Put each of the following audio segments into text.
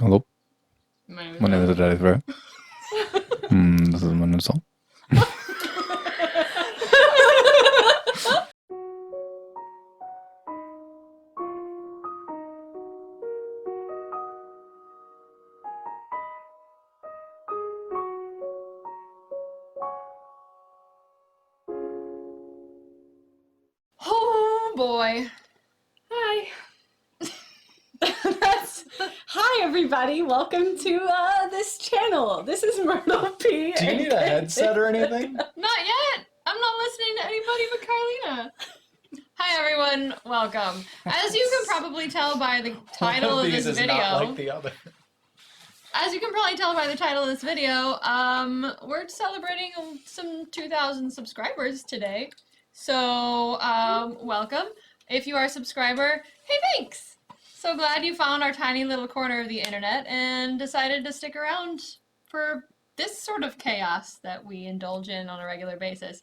Hello, My my name is Daddy Throw. This is my new song. Oh boy. Hi. Hi everybody, welcome to this channel. This is Myrtle P. Do you need a headset or anything? Not yet. I'm not listening to anybody but Carlina. Hi everyone, welcome. As you can probably tell by the title of this video, not like the other. as you can probably tell by the title of this video, we're celebrating some 2,000 subscribers today. So, welcome. If you are a subscriber, hey, thanks! So glad you found our tiny little corner of the internet and decided to stick around for this sort of chaos that we indulge in on a regular basis.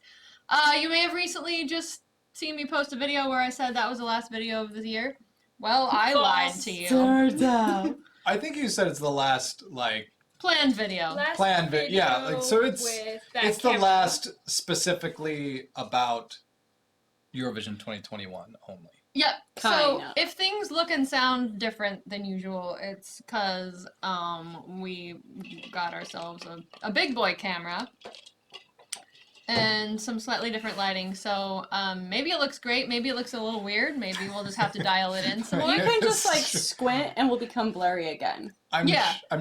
You may have recently just seen me post a video where I said that was the last video of the year. Well, I lied to you. Turns out. I think you said it's the last, like, Planned video. planned video. Yeah, like, so it's the camera. last specifically about Eurovision 2021 only. Yep. So Kinda. if things look and sound different than usual, it's because we got ourselves a big boy camera and some slightly different lighting. So maybe it looks great, maybe it looks a little weird, maybe we'll just have to dial it in some more. You can just like squint and we'll become blurry again. I'm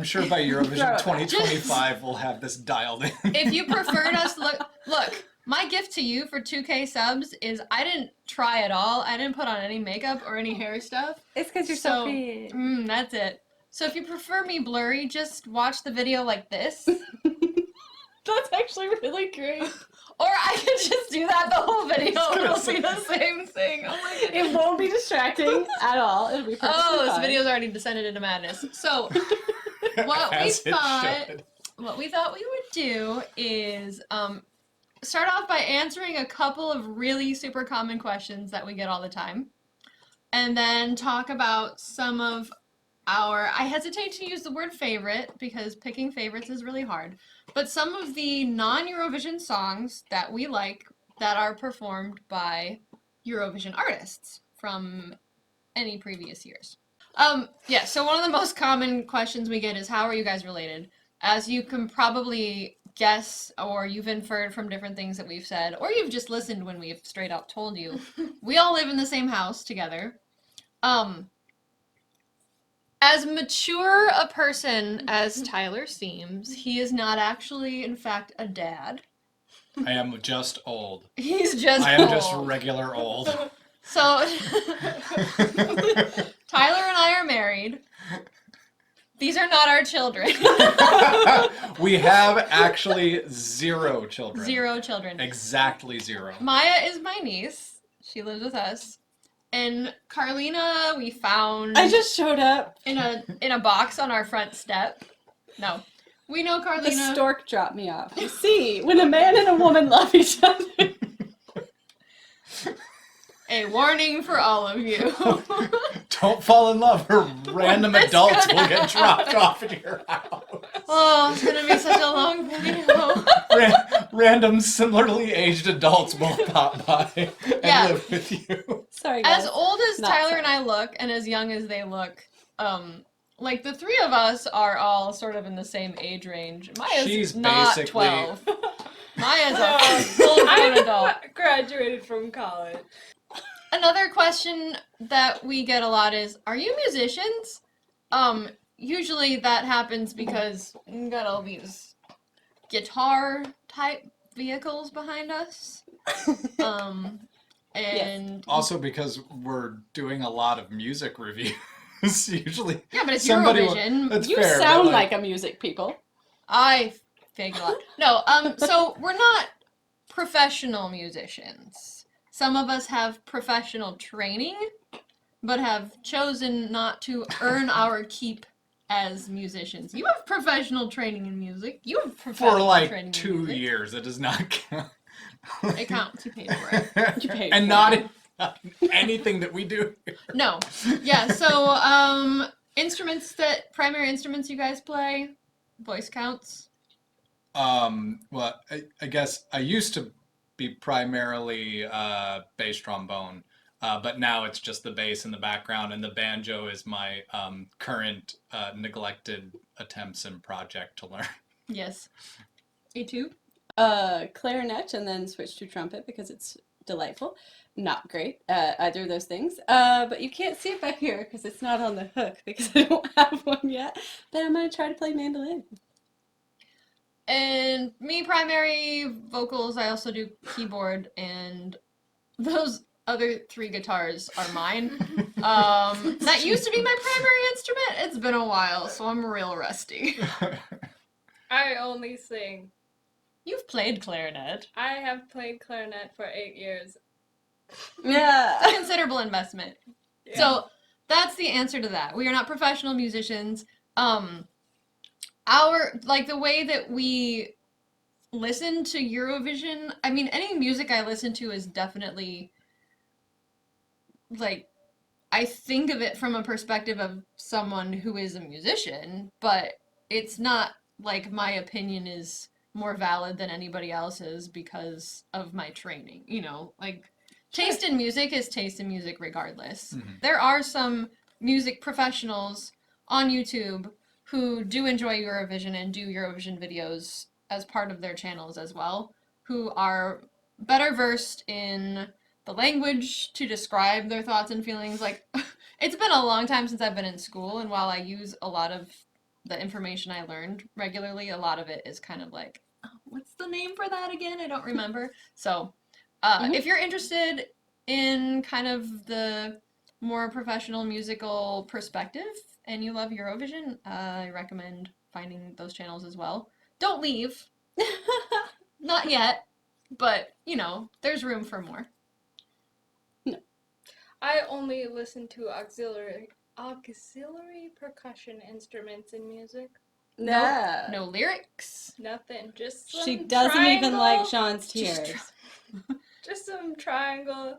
sure by Throw Eurovision it. 2025 we'll have this dialed in. If you preferred us look, my gift to you for 2K subs is I didn't try at all. I didn't put on any makeup or any hair stuff. It's because you're so pretty. That's it. So if you prefer me blurry, just watch the video like this. That's actually really great. Or I could just do that the whole video and it'll be the same thing. Oh my goodness. It won't be distracting at all. It'll be perfectly Oh, this fine. video's already descended into madness. So what As it should. we thought we would do is start off by answering a couple of really super common questions that we get all the time. And then talk about some of I hesitate to use the word favorite because picking favorites is really hard, but some of the non-Eurovision songs that we like that are performed by Eurovision artists from any previous years. Yeah, so one of the most common questions we get is, how are you guys related? As you can probably guess, or you've inferred from different things that we've said, or you've just listened when we've straight up told you, we all live in the same house together. As mature a person as Tyler seems, he is not actually, in fact, a dad. I am just old. He's just I am old. just regular old. So, Tyler and I are married. These are not our children. We have actually 0 children. 0 children. Exactly 0. Maya is my niece. She lives with us. And Carlina, we found I just showed up. in a box on our front step. No, we know The Carlina. stork dropped me off. You see, when a man and a woman love each other. A warning for all of you. Don't fall in love or random That's adults gonna will get dropped off at your house. Oh, it's gonna be such a long video. Random similarly aged adults will pop by and Yeah. live with you. Sorry, guys. As old as Not Tyler sorry. and I look, and as young as they look, like the three of us are all sort of in the same age range. Maya's She's not basically- 12. Maya's a full-grown adult. Graduated from college. Another question that we get a lot is, are you musicians? Usually that happens because we got all these guitar type vehicles behind us. And Also because we're doing a lot of music reviews. Usually yeah, but it's somebody will- Eurovision. That's You fair, but, sound like a music people. I fake a lot. No, so we're not professional musicians. Some of us have professional training, but have chosen not to earn our keep as musicians. You have professional training in music. You have professional for training like in 2 music. years. It does not count. It counts. You paid for it. You paid and for not it. in anything that we do. No. Yeah, so Primary instruments you guys play? Voice counts? Well, I guess I used to be primarily bass trombone, but now it's just the bass in the background, and the banjo is my current neglected attempts and project to learn. Yes. A2? Clarinet, and then switch to trumpet because it's delightful. Not great, either of those things. But you can't see it back here because it's not on the hook because I don't have one yet. But I'm going to try to play mandolin. And me, primary vocals, I also do keyboard, and those other 3 guitars are mine. That used to be my primary instrument. It's been a while, so I'm real rusty. I only sing. You've played clarinet. I have played clarinet for 8 years. Yeah. It's a considerable investment. Yeah. So that's the answer to that. We are not professional musicians. The way that we listen to Eurovision, I mean, any music I listen to is definitely, like, I think of it from a perspective of someone who is a musician, but it's not like my opinion is more valid than anybody else's because of my training, like, taste in music is taste in music regardless. Mm-hmm. There are some music professionals on YouTube who do enjoy Eurovision and do Eurovision videos as part of their channels as well, who are better versed in the language to describe their thoughts and feelings. Like, it's been a long time since I've been in school, and while I use a lot of the information I learned regularly, a lot of it is kind of like, oh, what's the name for that again? I don't remember. So, if you're interested in kind of the more professional musical perspective and you love Eurovision, I recommend finding those channels as well. Don't leave. Not yet, but, there's room for more. I only listen to auxiliary percussion instruments in music. Yeah. No lyrics. Nothing. Just some She doesn't even like triangle. Sean's tears. Just some triangle.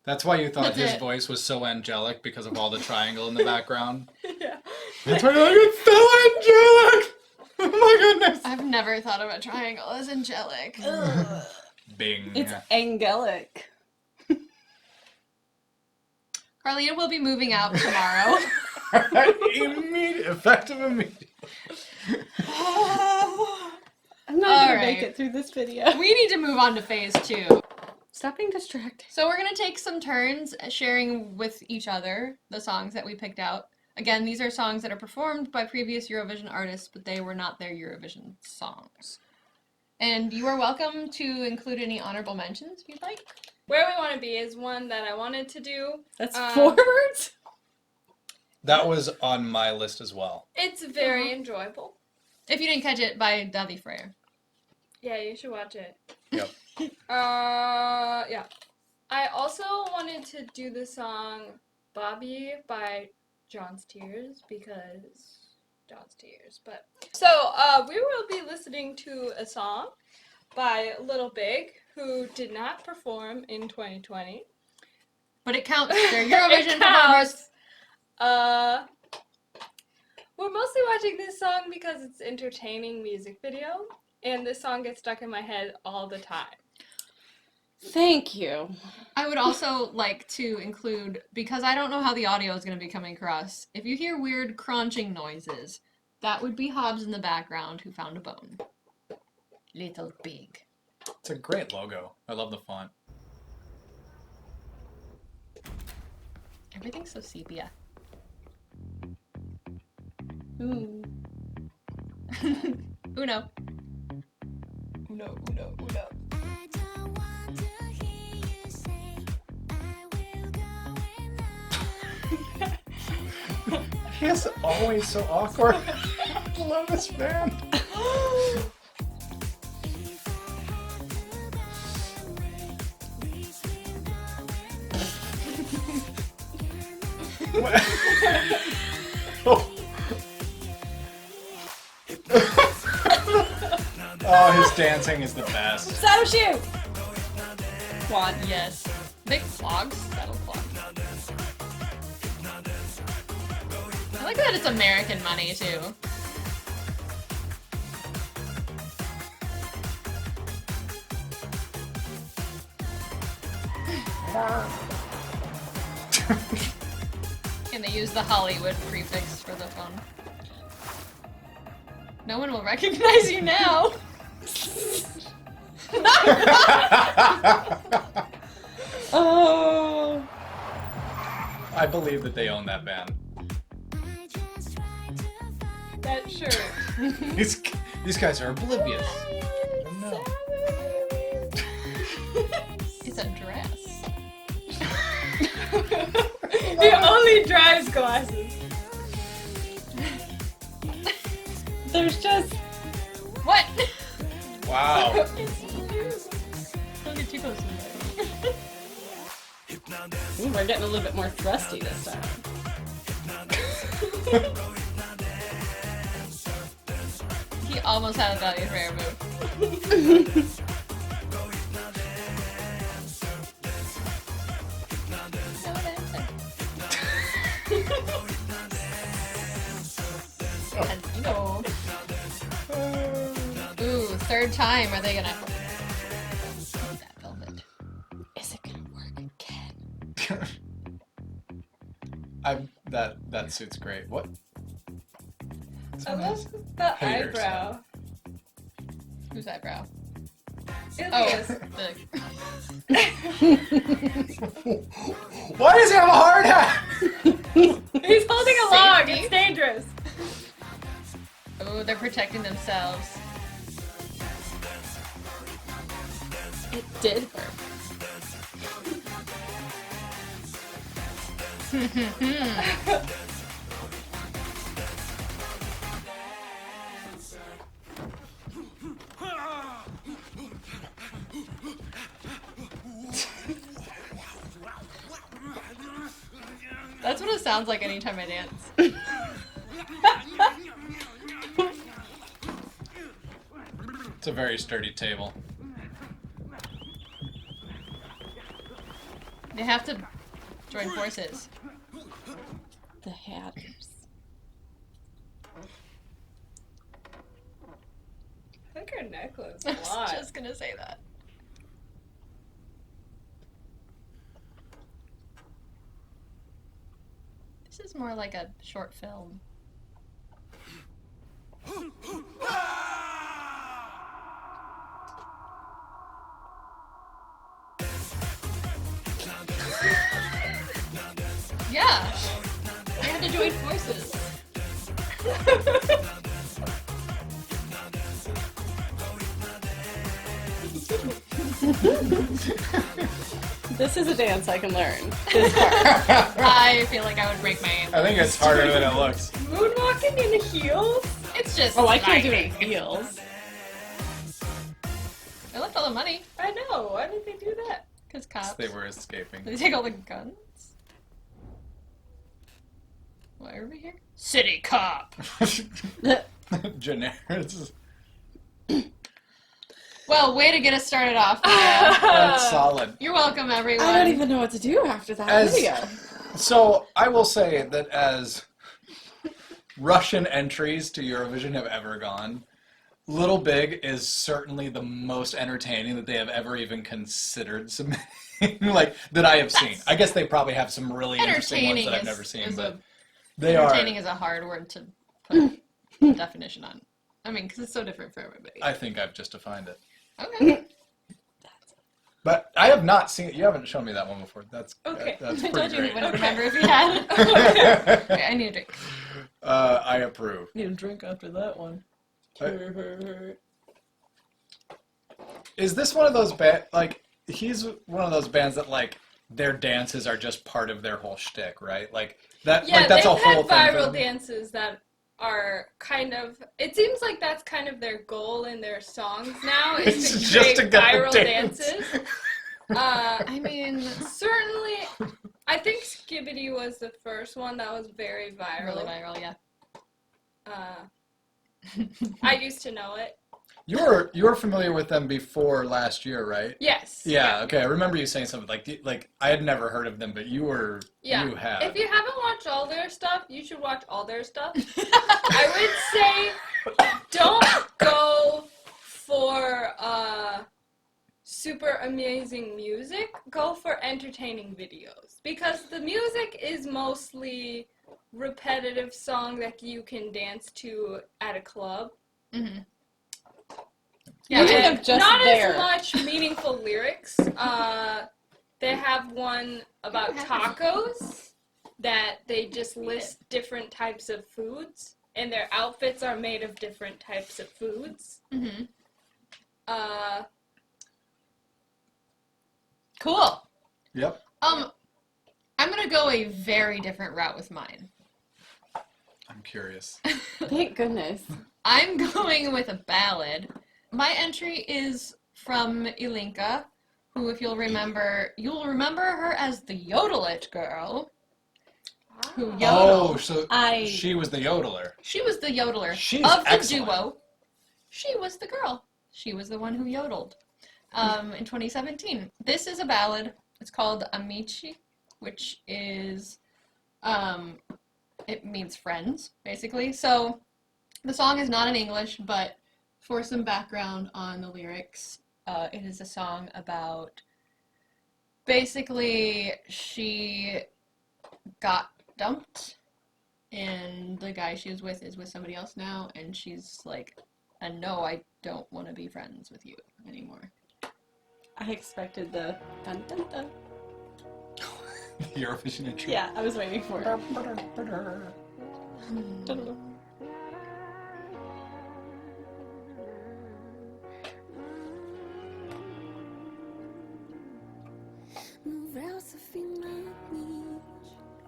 That's why you thought That's his it. voice was so angelic, because of all the triangle in the background. Yeah. That's why you're like, it's so angelic! Oh my goodness! I've never thought of a triangle as angelic. Bing. It's angelic. Carlita will be moving out tomorrow. Immediate, effective immediate. I'm not gonna All make right. it through this video. We need to move on to phase 2. Stop being distracted. So we're going to take some turns sharing with each other the songs that we picked out. Again, these are songs that are performed by previous Eurovision artists, but they were not their Eurovision songs. And you are welcome to include any honorable mentions if you'd like. Where We Want to Be is one that I wanted to do. That's 4 words? That was on my list as well. It's very enjoyable. If you didn't catch it, by Davi Freyr. Yeah, you should watch it. Yep. Yeah. I also wanted to do the song Bobby by John's Tears because John's Tears. But so we will be listening to a song by Little Big, who did not perform in 2020. But it counts. They're Eurovision It performers. counts. We're mostly watching this song because it's an entertaining music video, and this song gets stuck in my head all the time. Thank you. I would also like to include, because I don't know how the audio is going to be coming across, if you hear weird crunching noises, that would be Hobbs in the background who found a bone. Little Big. It's a great logo. I love the font. Everything's so sepia. Ooh. Uno. Uno, uno, uno. He's always so awkward. I love this band. Oh, his dancing is the best. Saddle shoe! One. Yes. Big clogs. Saddle clogs. like that it's American money, too. And they use the Hollywood prefix for the phone. No one will recognize you now. Oh. I believe that they own that band. That shirt. These guys are oblivious. No. It's a dress. He only drives glasses. There's just What? Wow. Don't get too close to me. Ooh, we're getting a little bit more thrusty this time. He almost had a value for air move. No. Ooh, third time. Are they gonna? That velvet. Is it gonna work again? That suit's great. What? I love the Haters. eyebrow. Whose eyebrow? Ilia's. Why does he have a hard hat? He's holding a log. Safety. It's dangerous. Oh, they're protecting themselves. It did work. That's what it sounds like anytime I dance. It's a very sturdy table. They have to join forces. The hatters. I think her necklace I a was lot. just gonna say that. This is more like a short film. Yeah, they had to join forces. This is a dance I can learn. This part. I feel like I would break my ankle. I think it's harder than it looks. Moonwalking in heels? It's just. Oh, I can't do lightning. it in heels. They left all the money I know. Why did they do that? because cops. They were escaping. Did they take all the guns? Why are we here? City cop. Generic. Well, way to get us started off. Maria. That's solid. You're welcome, everyone. I don't even know what to do after that As- video. So I will say that as Russian entries to Eurovision have ever gone, Little Big is certainly the most entertaining that they have ever even considered submitting, like that I have seen. I guess they probably have some really interesting ones Entertaining that I've is- never seen, is but they are. entertaining is a hard word to put a definition on. I mean, because it's so different for everybody. I think I've just defined it. Okay. But I have not seen it. You haven't shown me that one before. That's Okay. That's I pretty told you we great. wouldn't remember if you had. Okay, I need a drink. I approve. Need a drink after that one. Is this one of those like he's one of those bands that like their dances are just part of their whole shtick, right? Like that. Yeah, like that's a they've whole had thing. for viral them. dances that are kind of. It seems like that's kind of their goal in their songs now is It's to just create to go viral dance. dances. I mean, Certainly, I think Skibbity was the first one that was very viral. really viral, yeah. I used to know it. You were familiar with them before last year, right? Yes. Yeah. Okay. I remember you saying something like I had never heard of them, but you were. Yeah. You have. If you haven't watched all their stuff, you should watch all their stuff. I would say don't go for super amazing music. Go for entertaining videos because the music is mostly repetitive song that you can dance to at a club. Mm-hmm. Yeah, And just not there. as much meaningful lyrics. They have one about tacos that they just list different types of foods, and their outfits are made of different types of foods. Mm-hmm. Cool. Yep. I'm gonna go a very different route with mine. I'm curious. Thank goodness. I'm going with a ballad. My entry is from Ilinca, who, if you'll remember her as the Yodelit girl, who yodeled. Oh, so I- she was the yodeler. She was the yodeler She's of the excellent. duo. She was the girl. She was the one who yodeled in 2017. This is a ballad. It's called Amici, which is, it means friends, basically. So the song is not in English, but for some background on the lyrics, it is a song about, basically, she got dumped, and the guy she was with is with somebody else now, and she's like, no, I don't want to be friends with you anymore. I expected the dun dun dun. The Eurovision intro. Yeah, I was waiting for it. Nu vreau să fim amici,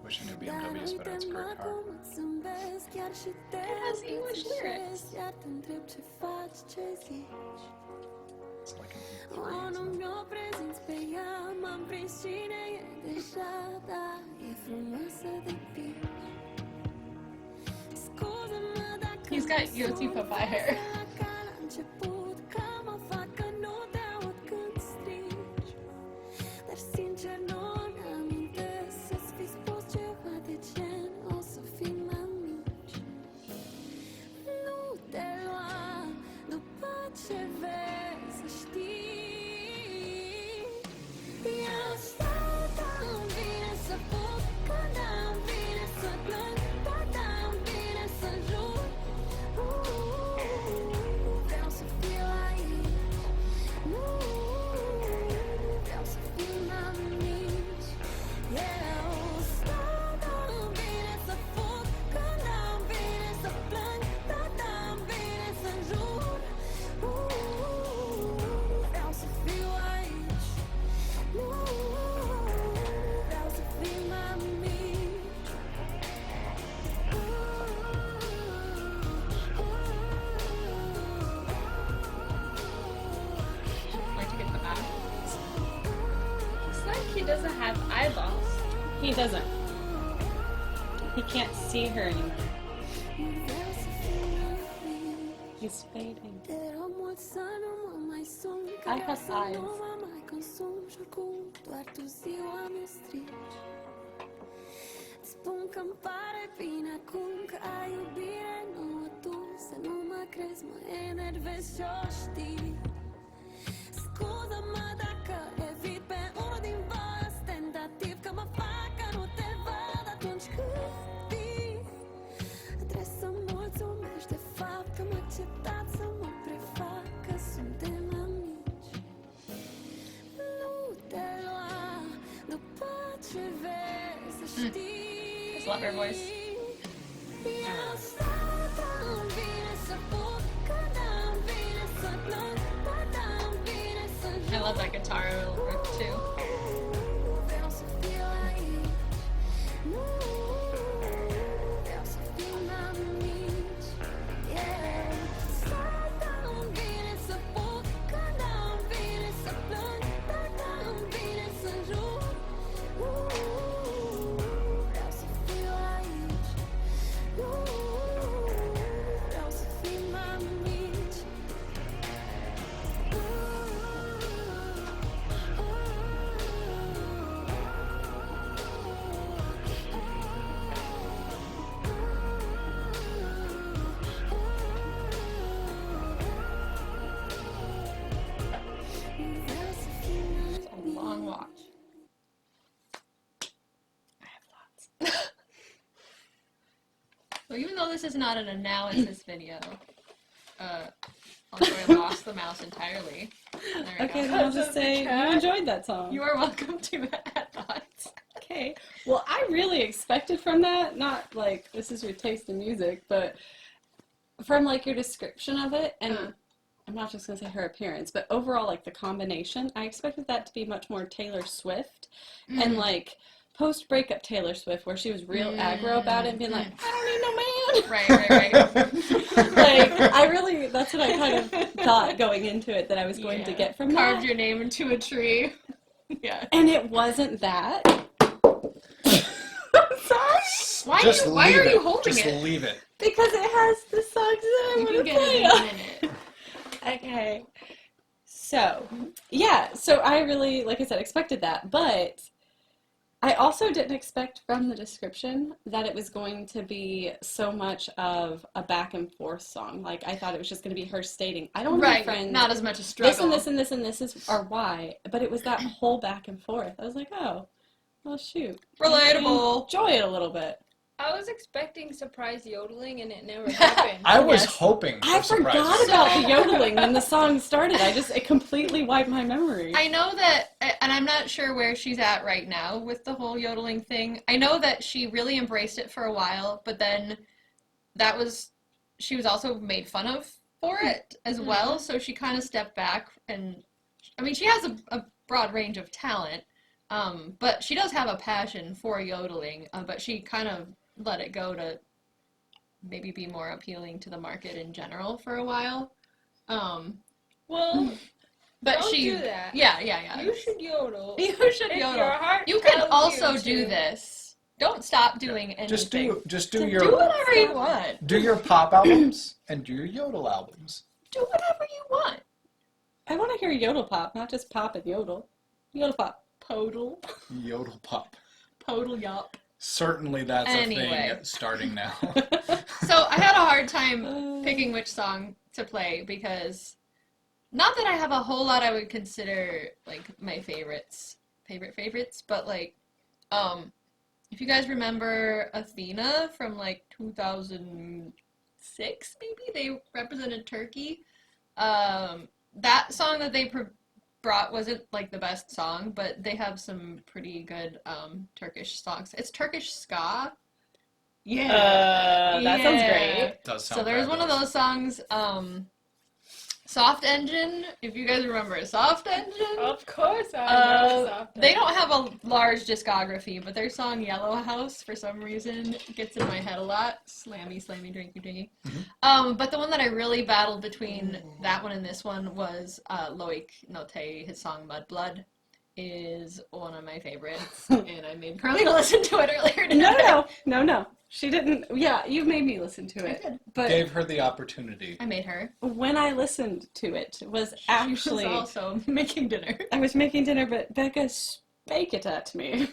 Wish I knew dar BMWs, but it's a uite-mă great car. cum îți zâmbesc, chiar și te has English lyrics. Iar te întreb ce faci, ce zici. It's like an O, nu mi-o prezinți pe ea, m-am prins cine e deja, da, e frumoasă de pici. Scuză-mă dacă He's got Yossi Papa hair. ca la început, că mă fac că nu te aud când strici. Dar sincer nu-mi amintesc să-ți fi spus ceva de gen, o să fim amici. Nu te lua după ce vezi, să știi. Eu stau tan bine să fug, când am bine să plâng, tot am bine să jur. Vreau să fiu aici. Nu vreau să fim amici. Eu stau tan bine să fug, când am bine să plâng, tot am bine să jur. Vreau să fiu aici. Nu vreau să fim amici. Where'd you get the back? Looks like he doesn't have eyeballs. He doesn't. He can't see her anymore. Vreau să fim amici. He's fading. Te rog mult să nu mă mai sun, că I vreau have să eyes. nu mă mai consum și oricum doar tu ziua mi strici. Îți spun că-mi pare bine acum că ai iubire nouă tu, să nu mă crezi, mă enervezi și-o știi. Scuză-mă dacă evit pe unul din voi ostentativ, că mă fac că nu te văd atunci când vii. Trebuie să mulțumești de fapt că m-a acceptat să mă prefac că suntem amici. Nu te lua după ce vezi, să știi. Just love her voice. Eu stau tan bine să fug, când am bine să plâng, tot am bine să I love that guitar riff too. vreau să fiu aici. Nu vreau să fim amici. Yeah. Stau tan bine să fug, când am bine să plâng, tot am bine să jur. Vreau să fiu aici. So even though this is not an analysis video, although I lost the mouse entirely. There we Okay, go. then I'll just say you enjoyed that song. You are welcome to add thoughts. Okay. Well, I really expected from that, not like this is your taste in music, but from like your description of it, and I'm not just gonna say her appearance, but overall like the combination, I expected that to be much more Taylor Swift and like post-breakup Taylor Swift, where she was real aggro about it and being like, I don't need no man. Right. Like, I really, that's what I kind of thought going into it that I was going to get from Carved that. your name into a tree. Yeah. And it wasn't that. I'm sorry. Why are you holding Just it? leave it. Because it has the songs that I You want can to get play. it in a minute. Okay. So, yeah. So I really, like I said, expected that. But I also didn't expect from the description that it was going to be so much of a back and forth song. Like, I thought it was just going to be her stating, I don't have friends. Not as much a struggle. This and this and this and this are why. But it was that whole back and forth. I was like, oh, well, shoot. Relatable. Enjoy it a little bit. I was expecting surprise yodeling and it never happened. I was Yes. hoping for I surprises. forgot about the yodeling when the song started. It completely wiped my memory. I know that, and I'm not sure where she's at right now with the whole yodeling thing. I know that she really embraced it for a while, but then she was also made fun of for it as well, so she kind of stepped back, and, I mean, she has a broad range of talent, but she does have a passion for yodeling, but she kind of let it go to maybe be more appealing to the market in general for a while. Well, But don't she, do that. yeah. You should yodel. You should If yodel. your heart You can tells also you do to. this. Don't stop doing anything. Just do Do your whatever you want. do your pop albums and do your yodel albums. Do whatever you want. I want to hear yodel pop, not just pop and yodel. Yodel pop. Podal. Yodel pop. Podal yup. Certainly that's a Anyway. thing starting now. So I had a hard time picking which song to play because not that I have a whole lot I would consider like my favorites, but like if you guys remember Athena from like 2006 maybe, they represented Turkey. That song that they brought wasn't like the best song, but they have some pretty good Turkish songs. It's Turkish ska. That sounds great. Does sound So there's one of fabulous. those songs, Soft Engine, if you guys remember Soft Engine. Of course I know something. They don't have a large discography, but their song Yellow House, for some reason, gets in my head a lot. Slammy, slammy, drinky, drinky. But the one that I really battled between that one and this one was Loic Note, his song Mudblood is one of my favorites, and I made Carlina listen to it earlier today. No. She didn't. Yeah, you made me listen to it. did. But Gave her the opportunity. I made her. when I listened to it, was She actually was also making dinner. I was making dinner, but Becca spake it at me.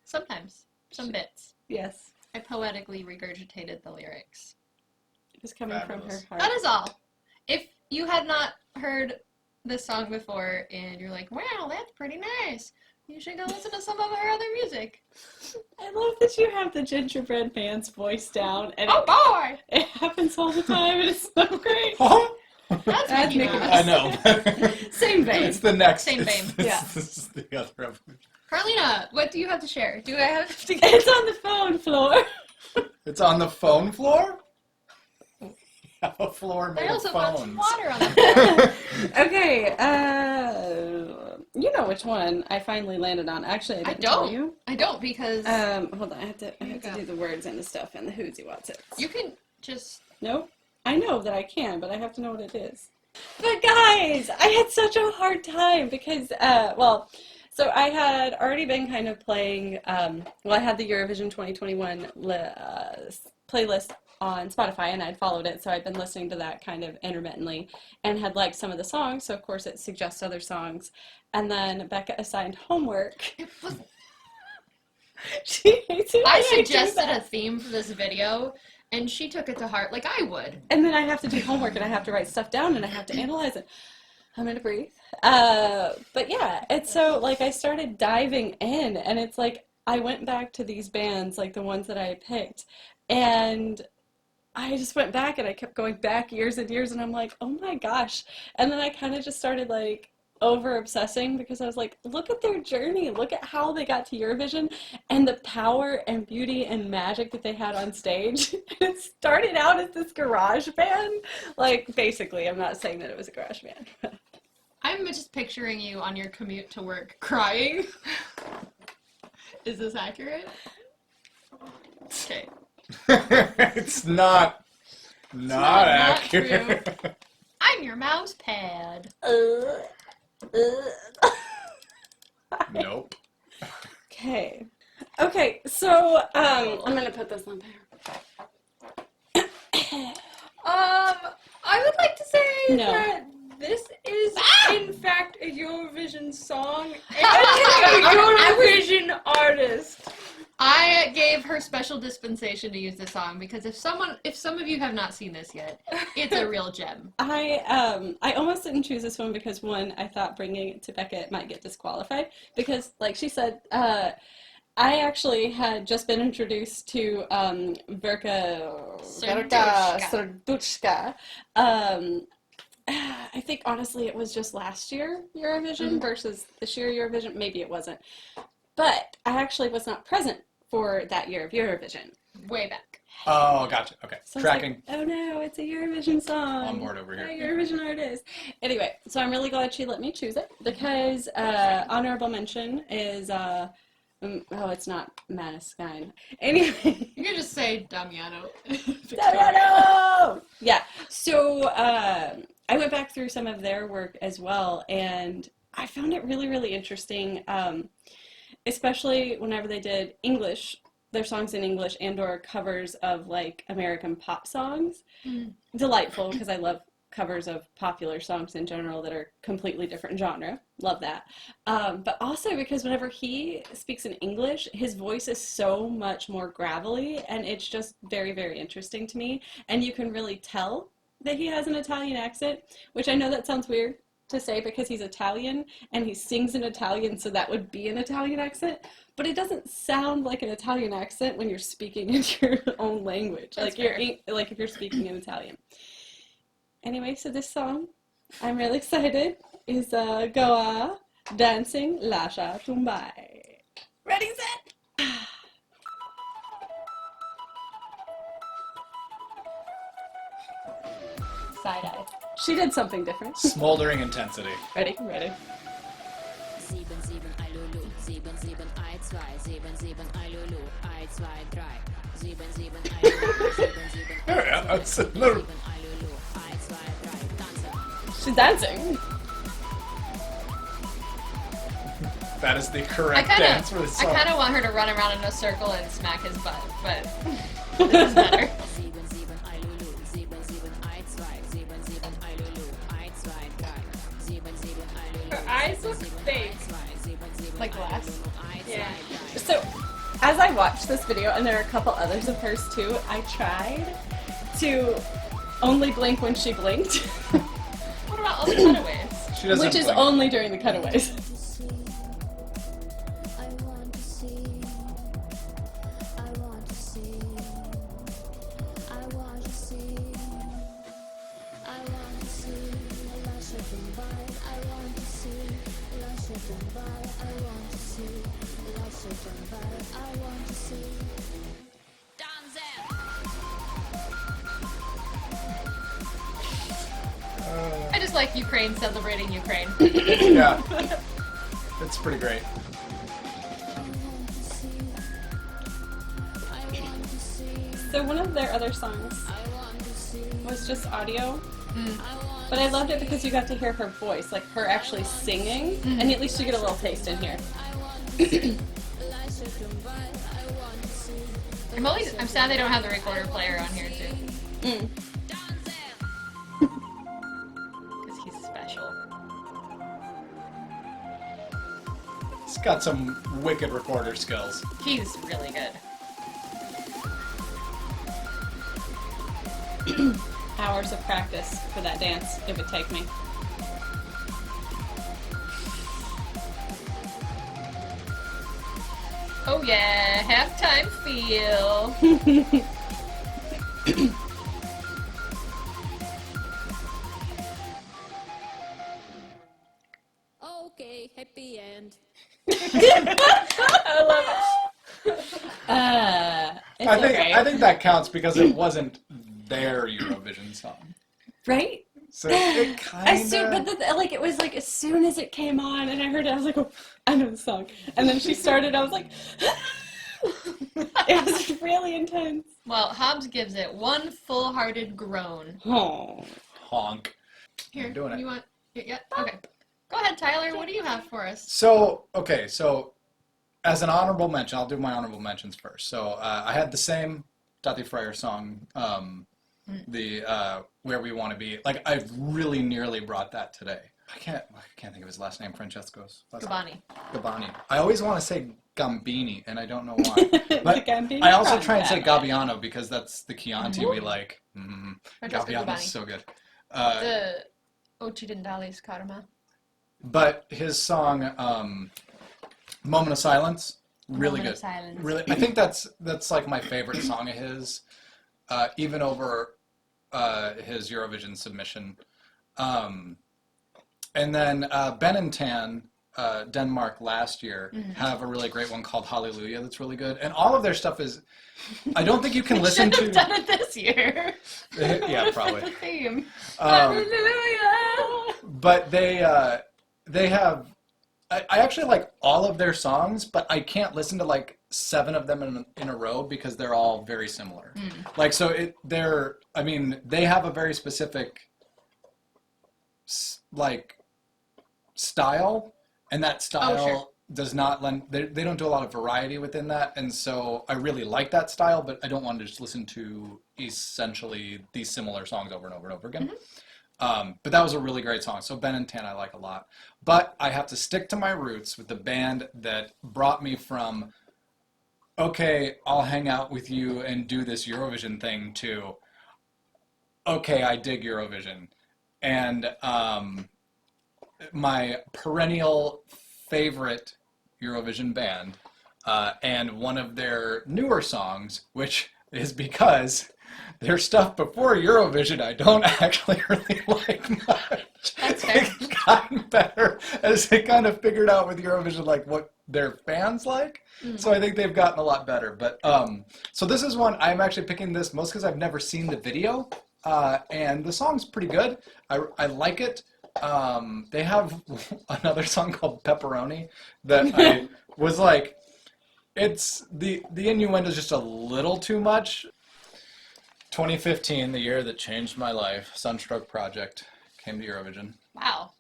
Sometimes. Some bits. Yes, I poetically regurgitated the lyrics. it was coming from her Fabulous. heart. That is all. If you had not heard this song before and you're like, wow, that's pretty nice, you should go listen to some of her other music. I love that you have the gingerbread man's voice down, and Oh boy! it happens all the time, and it's so great. That's That's Mickey Mickey Mouse. I know. Same vein. It's the next. Same it's- vein. This, Yeah. this is the other evolution. Carlina, what do you have to share? Do I have to get... It's on the phone floor. It's on the phone floor? We have a floor made I of also want some phones. water on the floor. Okay, you know which one I finally landed on. Actually, I didn't tell don't. you. I don't because Hold on, I have to go. do the words and the stuff and the who's what's it. you can just... Nope. I know that I can, but I have to know what it is. But guys, I had such a hard time because, so I had already been kind of playing, I had the Eurovision 2021 playlist on Spotify, and I'd followed it, so I'd been listening to that kind of intermittently and had liked some of the songs, so of course it suggests other songs. And then Becca assigned homework. It was... She hates it I when do suggested that. a theme for this video, and she took it to heart like I would. And then I have to do homework, and I have to write stuff down, and I have to analyze it. I'm gonna breathe. But yeah, it's so, like, I started diving in, and it's like, I went back to these bands, like the ones that I picked, And I just went back and I kept going back years and years and I'm like, oh my gosh. And then I kind of just started like over obsessing because I was like, look at their journey. Look at how they got to Eurovision and the power and beauty and magic that they had on stage. It started out as this garage band. Like, basically, I'm not saying that it was a garage band. I'm just picturing you on your commute to work crying. Is this accurate? Okay. It's not not accurate. I'm your mouse pad. Nope. Okay. Okay, so I'm gonna put this on there. I would like to say No. that this is, in fact, a Eurovision song and a Eurovision artist. I gave her special dispensation to use this song because if some of you have not seen this yet, it's a real gem. I almost didn't choose this one because one, I thought bringing it to Beckett might get disqualified because, like she said, I actually had just been introduced to Verka Serduchka. I think honestly it was just last year Eurovision versus this year Eurovision. Maybe it wasn't. But I actually was not present for that year of Eurovision. Way back. Oh, gotcha. Okay. So Tracking. I was like, oh no, it's a Eurovision song. On board over here. A Eurovision artist. Anyway, so I'm really glad she let me choose it because honorable mention is it's not Maneskin. Anyway. You can just say Damiano. Damiano! Yeah. So I went back through some of their work as well, and I found it really, really interesting, especially whenever they did English, their songs in English and or covers of like American pop songs. Delightful, because I love covers of popular songs in general that are completely different genre. Love that. But also because whenever he speaks in English, his voice is so much more gravelly, and it's just very, very interesting to me. And you can really tell that he has an Italian accent, which I know that sounds weird to say because he's Italian and he sings in Italian, so that would be an Italian accent, but it doesn't sound like an Italian accent when you're speaking in your own language. That's Like if you're speaking in Italian. Anyway, so this song, I'm really excited, is Goa dancing Lasha Tumbai. Ready, set? Side-eye. She did something different. Smoldering intensity. Ready? Ready. 7, 7, Alulu, 7, 7, 1, 2, 7, 7, Alulu, 1, 2, 3, 7, 7, Alulu, 7, 7, Yeah, that's a little. 7, Alulu, 1, 2, 3, dancing. She's dancing. That is the correct dance for this I song. kind of want her to run around in a circle and smack his butt, but this is better. 7, 7, Alulu, 7, 7, 1, 2, 7, 7, Alulu, 1, 2, 3, 7, 7, Alulu. Her eyes look fake. Like glass. Yeah. So, as I watched this video, and there are a couple others of hers too, I tried to only blink when she blinked, What about all the cutaways? She doesn't which is blink. only during the cutaways. I want to see. I want to see. I want to see. I want to see. Lasha Tumbai. I want to see. Lasha Tumbai. I want to see. Lasha Tumbai. I want to see. I just like Ukraine celebrating Ukraine. Yeah. It's pretty great. So one of their other songs was just audio, but I loved it because you got to hear her voice, like her actually singing, and at least you get a little taste in here. I'm sad they don't have the recorder player on here too, because he's special. It's got some wicked recorder skills. He's really good. Hours of practice for that dance it would take me. Oh yeah, halftime feel. I think that counts because it wasn't their Eurovision song. Right? So it kind As soon, of... but like it was like as soon as it came on and I heard it, I was like, oh, I know the song. And then she started, I was like, it was really intense. Well, Hobbs gives it one full-hearted groan. Oh. Honk. Here, I'm doing it. you want? Yeah. Okay. Go ahead, Tyler. What do you have for us? So, okay, so as an honorable mention, I'll do my honorable mentions first. So I had the same Dati Freyr song, the Where We Want to Be. Like, I really nearly brought that today. I can't think of his last name, Francesco's. Gabani. Gabani. I always want to say Gambini, and I don't know why. But Gambini I also from try and say Batman. Gabbiano because that's the Chianti we like. Francesco Gabbiano's Gabani. so good. The Occidentales Karma. But his song, Moment of Silence, really Moment of good. Silence. Really, I think that's like my favorite song of his, even over his Eurovision submission. And then Ben and Tan, Denmark last year, have a really great one called Hallelujah that's really good. And all of their stuff is, I don't think you can listen Should to... have done it this year. Yeah, probably. The theme. Hallelujah! But they have... I actually like all of their songs, but I can't listen to like 7 of them in a row because they're all very similar. Like, so they have a very specific like style, and that style does not lend, they don't do a lot of variety within that, and so I really like that style, but I don't want to just listen to essentially these similar songs over and over and over again. But that was a really great song. So Ben and Tan I like a lot. But I have to stick to my roots with the band that brought me from, okay, I'll hang out with you and do this Eurovision thing, to, okay, I dig Eurovision. And my perennial favorite Eurovision band, and one of their newer songs, which is because their stuff before Eurovision I don't actually really like much. That's fair. It's gotten better as they kind of figured out with Eurovision like what their fans like. So I think they've gotten a lot better. But so this is one, I'm actually picking this most because I've never seen the video, and the song's pretty good. I like it. They have another song called Pepperoni that I was like, it's the innuendo is just a little too much. 2015, the year that changed my life, Sunstroke project came to Eurovision. Wow.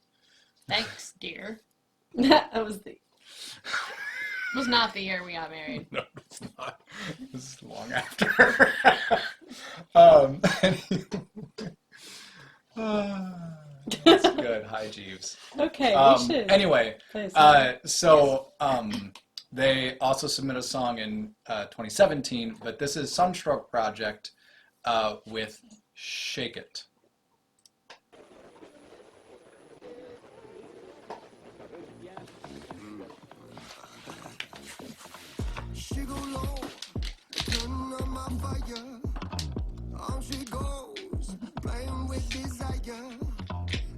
Thanks, dear. That was the... Was not the year we got married. No, it's not. This is long after. That's good. Hi, Jeeves. Okay, we should. Anyway, play a song. so they also submitted a song in 2017, but this is Sunstroke project with Shake It. She go low, turn on my fire. On she goes, playing with desire.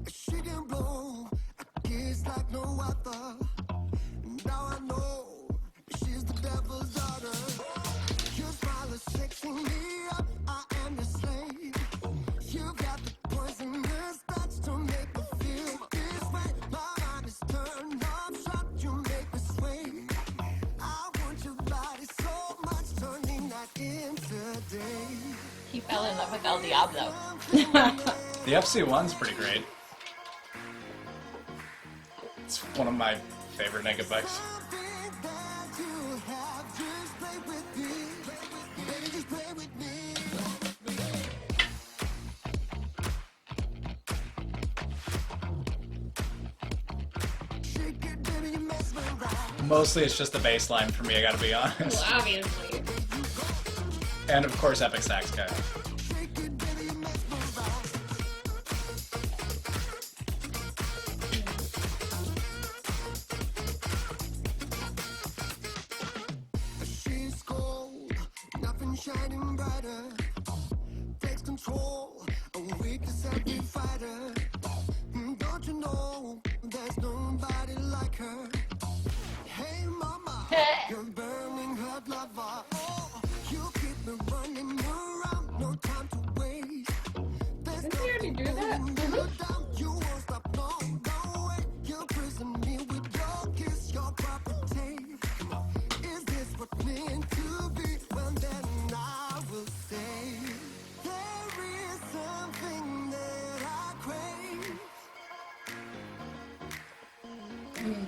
She can blow a kiss like no other. Now I know she's the devil's daughter. Your smile is sexing me up. I am your slave. You got the poisonous touch to make me feel this way. My mind is turned up, shot you make me sway. I want your body so much, turning night into day. He fell in love with El Diablo. The FC1's pretty great. It's one of my favorite naked bikes. Something that you have, just play with me. Baby, just play with me. Shake it, baby, you mesmerize. Mostly it's just the bass line for me, I gotta be honest. Well, obviously. And of course Epic Sax guy. Shake it, baby, you mesmerize. She's cold, nothing shining brighter. Takes control, a weakness every fighter. Don't you know there's nobody like her? Hey mama, you're burning hot lava. Oh, you keep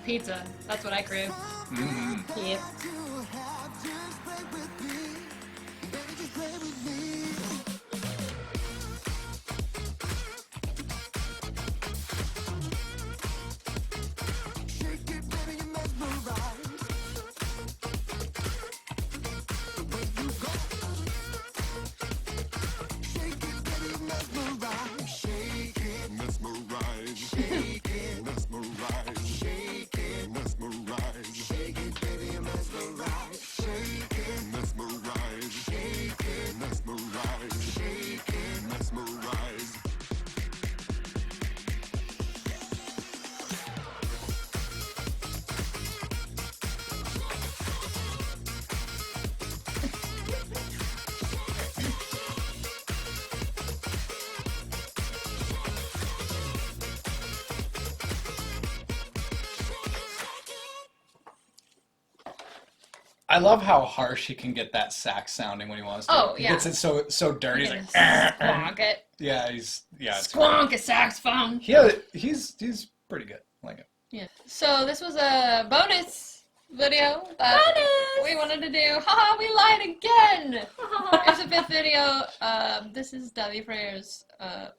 Pizza. That's what I crave. Yep. I love how harsh he can get that sax sounding when he wants to. Oh, He yeah. gets it so dirty. He's like, Squonk it. yeah, it's Squonk a saxophone. he's pretty good. I like it. Yeah. So this was a bonus video that we wanted to do. Haha, we lied again! Here's a fifth video. This is David Freyr's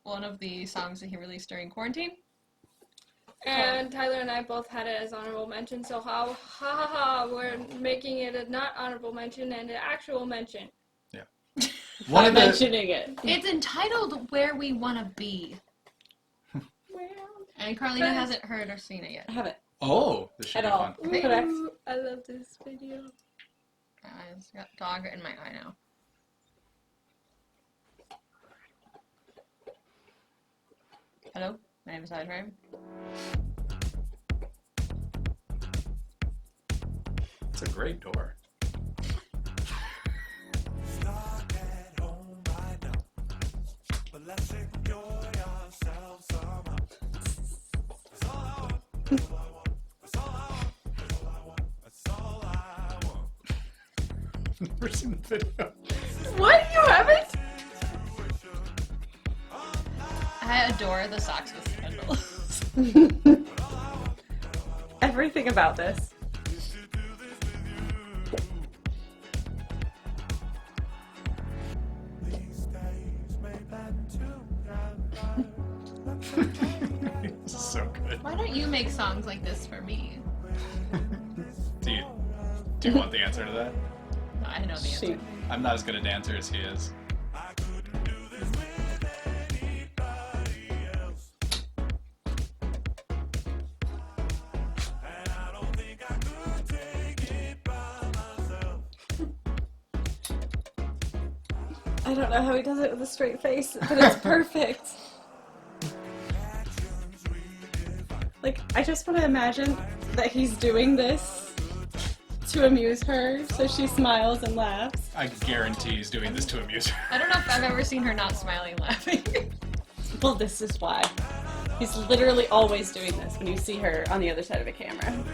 one of the songs that he released during quarantine. And Tyler and I both had it as honorable mention, so we're making it a not honorable mention and an actual mention. One of the Mentioning it. It's entitled Where We Wanna Be. And Carlina hasn't heard or seen it yet. I haven't this should at be all. fun. Correct. Ooh, I love this video. I just got dog in my eye now. Hello? My name is Tyler. It's a great door. Never seen the video. What? You haven't? I adore the socks with spindles. Everything about this. This is so good. Why don't you make songs like this for me? Do you want the answer to that? I know the answer. Shoot. I'm not as good a dancer as he is. I don't know how he does it with a straight face, but it's perfect. Like, I just want to imagine that he's doing this to amuse her, so she smiles and laughs. I guarantee he's doing this to amuse her. I don't know if I've ever seen her not smiling and laughing. Well, this is why. He's literally always doing this when you see her on the other side of a camera.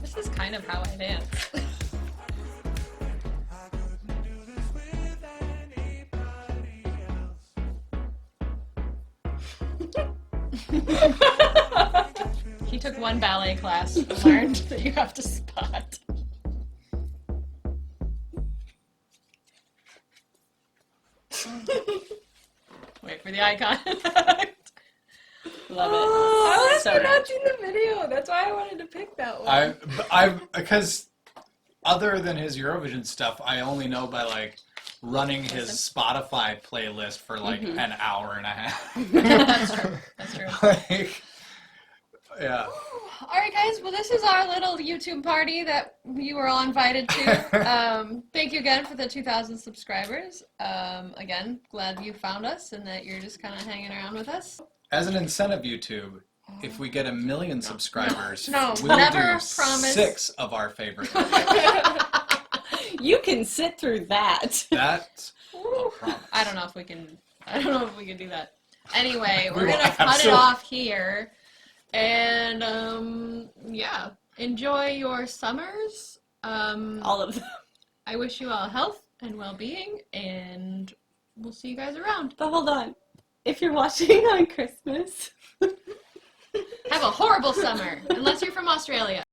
This is kind of how I dance. He took one ballet class and learned that you have to spot. Wait for the eye contact. Love I it. So have not rich. seen the video. That's why I wanted to pick that one. Because other than his Eurovision stuff, I only know by like running his Spotify playlist for like an hour and a half. That's true. That's true. Like, yeah. All right, guys. Well, this is our little YouTube party that you were all invited to. Thank you again for the 2,000 subscribers. Again, glad you found us and that you're just kind of hanging around with us. As an incentive, YouTube, if we get 1 million subscribers, No, we will never do promise. 6 of our favorite. You can sit through that. That's a promise. I don't know if we can. I don't know if we can do that. Anyway, We we're will gonna cut it absolutely- off here, and yeah, enjoy your summers. All of them. I wish you all health and well-being, and we'll see you guys around. But hold on. If you're watching on Christmas. Have a horrible summer, unless you're from Australia.